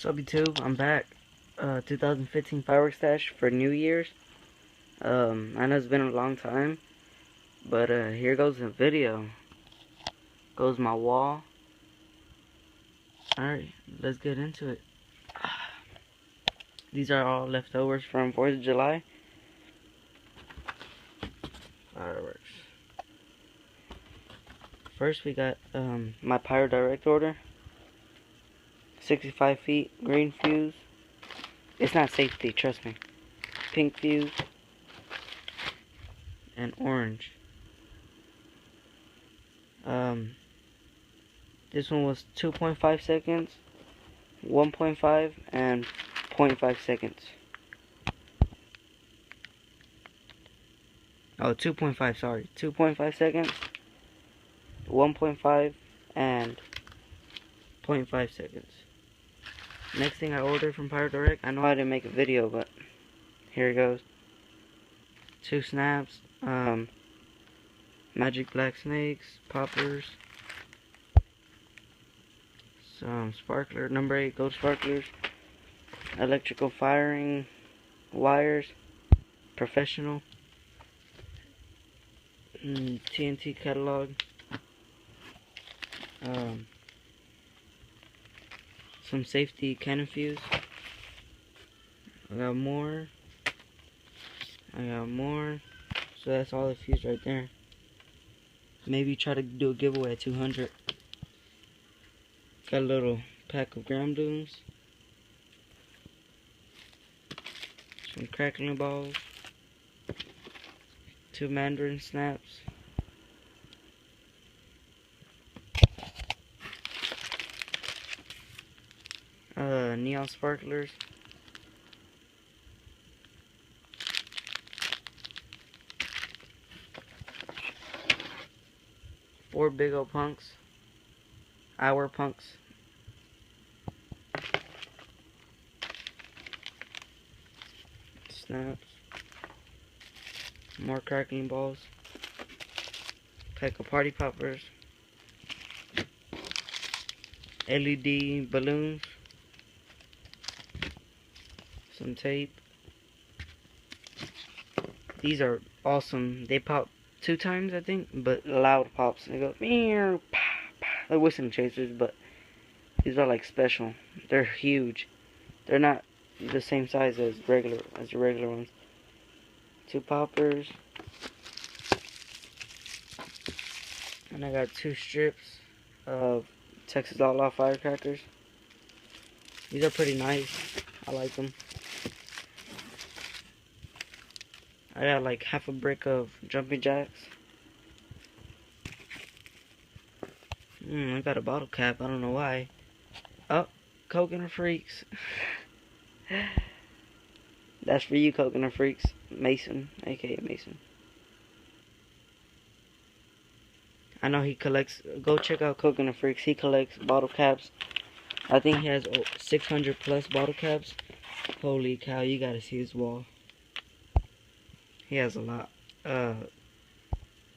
What's up, YouTube? I'm back. 2015 fireworks stash for New Year's. I know it's been a long time, but here goes the video. Goes my wall. Alright, let's get into it. These are all leftovers from 4th of July. Fireworks. First we got my Pyro Direct order. 65 feet, green fuse. It's not safety, trust me. Pink fuse. And orange. This one was 2.5 seconds, 1.5, and 0.5 seconds. Oh, 2.5, sorry. 2.5 seconds, 1.5, and 0.5 seconds. Next thing I ordered from Pyro Direct, I know I didn't make a video, but here it goes. 2 snaps, magic black snakes, poppers, some sparkler, number 8 gold sparklers, electrical firing wires, professional, TNT catalog, some safety cannon fuse. I got more. So that's all the fuse right there. Maybe try to do a giveaway at 200. Got a little pack of ground dooms. Some crackling balls. 2 mandarin snaps. Neon sparklers. 4 big old punks. Our punks. Snaps. More crackling balls. Pack of party poppers. LED balloons. Some tape. These are awesome. They pop 2 times, I think, but loud pops. They go meow, pow, pow. They're whistling chasers, but these are like special. They're huge. They're not the same size as the regular ones. 2 poppers, and I got 2 strips of Texas Outlaw firecrackers. These are pretty nice. I like them. I got like half a brick of jumping jacks. I got a bottle cap. I don't know why. Oh, coconut freaks. That's for you, coconut freaks. Mason, aka Mason. I know he collects. Go check out Coconut Freaks. He collects bottle caps. I think he has 600 plus bottle caps. Holy cow! You gotta see his wall. He has a lot.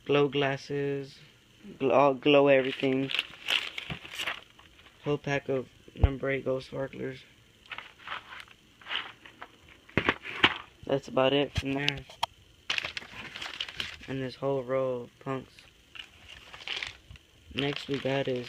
Glow glasses, glow everything. Whole pack of number 8 gold sparklers. That's about it from there. And this whole row of punks. Next we got is